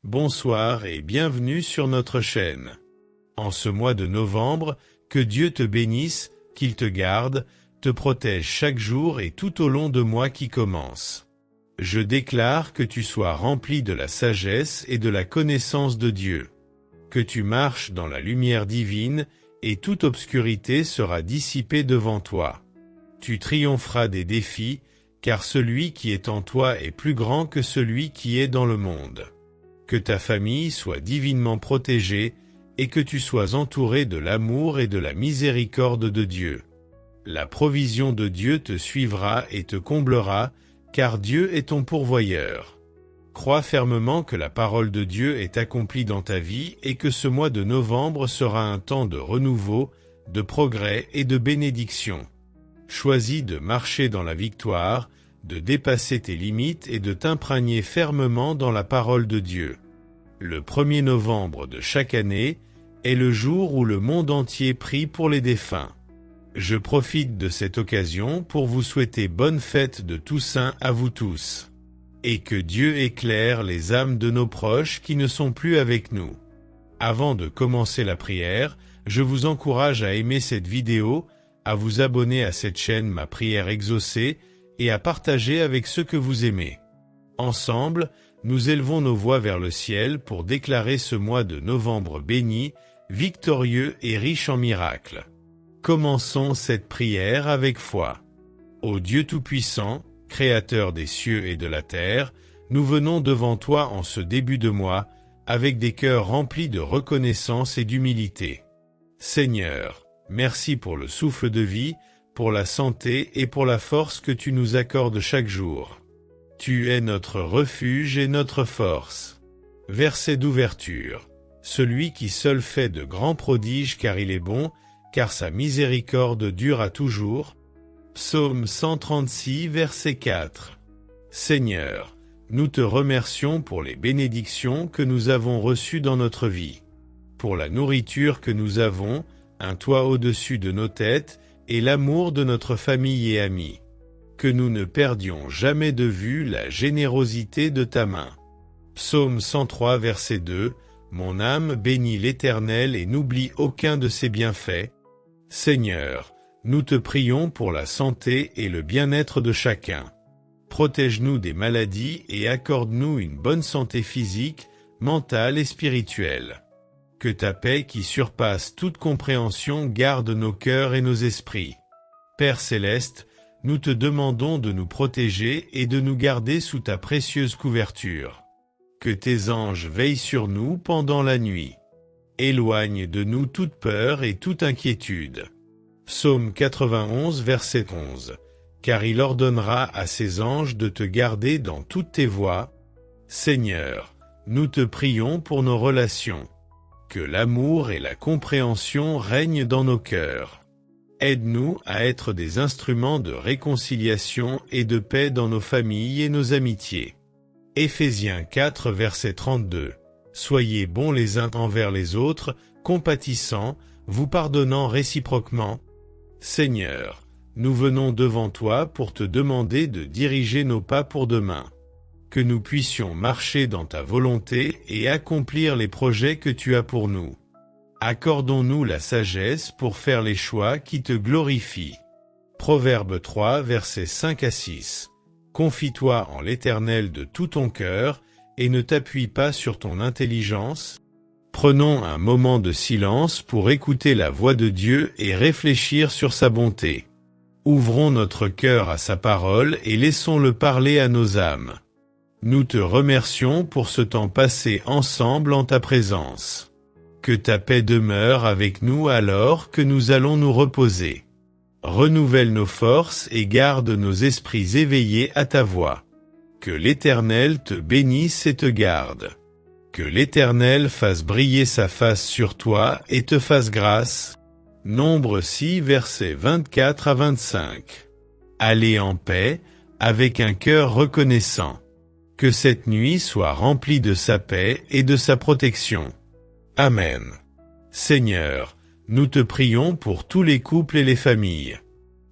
Bonsoir et bienvenue sur notre chaîne. En ce mois de novembre, que Dieu te bénisse, qu'il te garde, te protège chaque jour et tout au long de mois qui commence. Je déclare que tu sois rempli de la sagesse et de la connaissance de Dieu. Que tu marches dans la lumière divine et toute obscurité sera dissipée devant toi. Tu triompheras des défis, car celui qui est en toi est plus grand que celui qui est dans le monde. Que ta famille soit divinement protégée et que tu sois entouré de l'amour et de la miséricorde de Dieu. La provision de Dieu te suivra et te comblera, car Dieu est ton pourvoyeur. Crois fermement que la parole de Dieu est accomplie dans ta vie et que ce mois de novembre sera un temps de renouveau, de progrès et de bénédiction. Choisis de marcher dans la victoire, de dépasser tes limites et de t'imprégner fermement dans la parole de Dieu. Le 1er novembre de chaque année est le jour où le monde entier prie pour les défunts. Je profite de cette occasion pour vous souhaiter bonne fête de Toussaint à vous tous. Et que Dieu éclaire les âmes de nos proches qui ne sont plus avec nous. Avant de commencer la prière, je vous encourage à aimer cette vidéo, à vous abonner à cette chaîne Ma Prière Exaucée et à partager avec ceux que vous aimez. Ensemble, nous élevons nos voix vers le ciel pour déclarer ce mois de novembre béni, victorieux et riche en miracles. Commençons cette prière avec foi. Ô Dieu Tout-Puissant, Créateur des cieux et de la terre, nous venons devant toi en ce début de mois, avec des cœurs remplis de reconnaissance et d'humilité. Seigneur, merci pour le souffle de vie, pour la santé et pour la force que tu nous accordes chaque jour. Tu es notre refuge et notre force. Verset d'ouverture. Celui qui seul fait de grands prodiges car il est bon, car sa miséricorde dure à toujours. Psaume 136, verset 4. Seigneur, nous te remercions pour les bénédictions que nous avons reçues dans notre vie. Pour la nourriture que nous avons, un toit au-dessus de nos têtes, et l'amour de notre famille et amis. Que nous ne perdions jamais de vue la générosité de ta main. Psaume 103, verset 2. Mon âme bénit l'Éternel et n'oublie aucun de ses bienfaits. Seigneur, nous te prions pour la santé et le bien-être de chacun. Protège-nous des maladies et accorde-nous une bonne santé physique, mentale et spirituelle. Que ta paix qui surpasse toute compréhension garde nos cœurs et nos esprits. Père céleste, nous te demandons de nous protéger et de nous garder sous ta précieuse couverture. Que tes anges veillent sur nous pendant la nuit. Éloigne de nous toute peur et toute inquiétude. Psaume 91, verset 11. Car il ordonnera à ses anges de te garder dans toutes tes voies. Seigneur, nous te prions pour nos relations. Que l'amour et la compréhension règnent dans nos cœurs. Aide-nous à être des instruments de réconciliation et de paix dans nos familles et nos amitiés. Éphésiens 4, verset 32. Soyez bons les uns envers les autres, compatissants, vous pardonnant réciproquement. Seigneur, nous venons devant toi pour te demander de diriger nos pas pour demain. Que nous puissions marcher dans ta volonté et accomplir les projets que tu as pour nous. Accordons-nous la sagesse pour faire les choix qui te glorifient. Proverbe 3, versets 5 à 6. Confie-toi en l'Éternel de tout ton cœur et ne t'appuie pas sur ton intelligence. Prenons un moment de silence pour écouter la voix de Dieu et réfléchir sur sa bonté. Ouvrons notre cœur à sa parole et laissons-le parler à nos âmes. Nous te remercions pour ce temps passé ensemble en ta présence. Que ta paix demeure avec nous alors que nous allons nous reposer. Renouvelle nos forces et garde nos esprits éveillés à ta voix. Que l'Éternel te bénisse et te garde. Que l'Éternel fasse briller sa face sur toi et te fasse grâce. Nombre 6, versets 24 à 25. Allez en paix, avec un cœur reconnaissant. Que cette nuit soit remplie de sa paix et de sa protection. Amen. Seigneur, nous te prions pour tous les couples et les familles.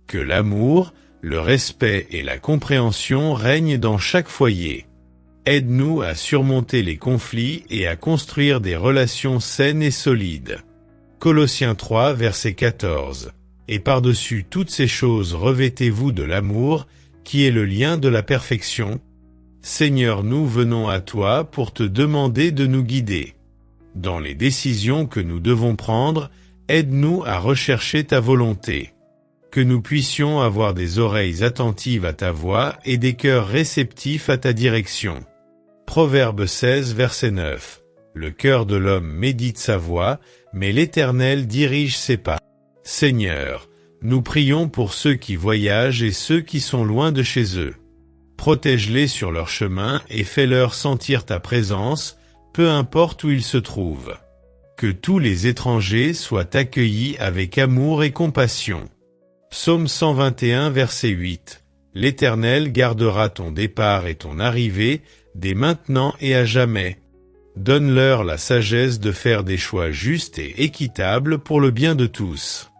Que l'amour, le respect et la compréhension règnent dans chaque foyer. Aide-nous à surmonter les conflits et à construire des relations saines et solides. Colossiens 3, verset 14. Et par-dessus toutes ces choses revêtez-vous de l'amour, qui est le lien de la perfection. Seigneur, nous venons à toi pour te demander de nous guider. Dans les décisions que nous devons prendre, aide-nous à rechercher ta volonté. Que nous puissions avoir des oreilles attentives à ta voix et des cœurs réceptifs à ta direction. Proverbe 16, verset 9. Le cœur de l'homme médite sa voie, mais l'Éternel dirige ses pas. Seigneur, nous prions pour ceux qui voyagent et ceux qui sont loin de chez eux. Protège-les sur leur chemin et fais-leur sentir ta présence, peu importe où ils se trouvent. Que tous les étrangers soient accueillis avec amour et compassion. Psaume 121, verset 8. L'Éternel gardera ton départ et ton arrivée, dès maintenant et à jamais. Donne-leur la sagesse de faire des choix justes et équitables pour le bien de tous.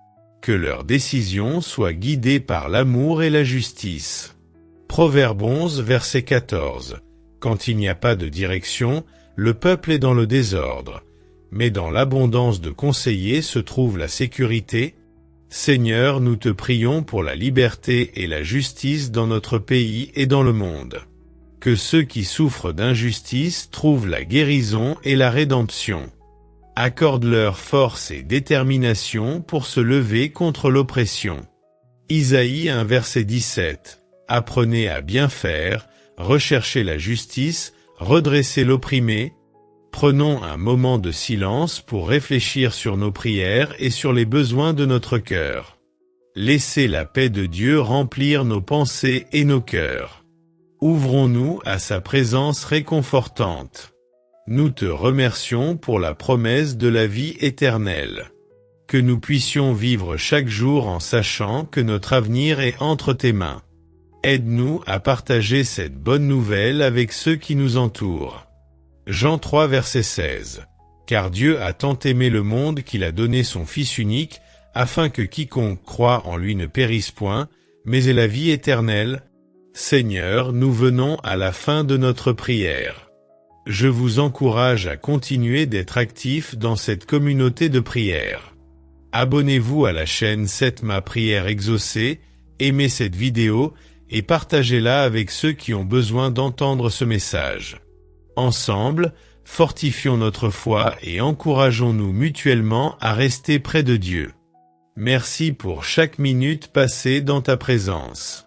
Que leurs décisions soient guidées par l'amour et la justice. Proverbe 11, verset 14. Quand il n'y a pas de direction, le peuple est dans le désordre. Mais dans l'abondance de conseillers se trouve la sécurité. Seigneur, nous te prions pour la liberté et la justice dans notre pays et dans le monde. Que ceux qui souffrent d'injustice trouvent la guérison et la rédemption. Accorde-leur force et détermination pour se lever contre l'oppression. Isaïe 1, verset 17. Apprenez à bien faire, recherchez la justice, redressez l'opprimé. Prenons un moment de silence pour réfléchir sur nos prières et sur les besoins de notre cœur. Laissez la paix de Dieu remplir nos pensées et nos cœurs. Ouvrons-nous à sa présence réconfortante. Nous te remercions pour la promesse de la vie éternelle. Que nous puissions vivre chaque jour en sachant que notre avenir est entre tes mains. Aide-nous à partager cette bonne nouvelle avec ceux qui nous entourent. Jean 3, verset 16. Car Dieu a tant aimé le monde qu'il a donné son Fils unique, afin que quiconque croit en lui ne périsse point, mais ait la vie éternelle. Seigneur, nous venons à la fin de notre prière. Je vous encourage à continuer d'être actifs dans cette communauté de prière. Abonnez-vous à la chaîne 7 Ma Prière Exaucée, aimez cette vidéo et partagez-la avec ceux qui ont besoin d'entendre ce message. Ensemble, fortifions notre foi et encourageons-nous mutuellement à rester près de Dieu. Merci pour chaque minute passée dans ta présence.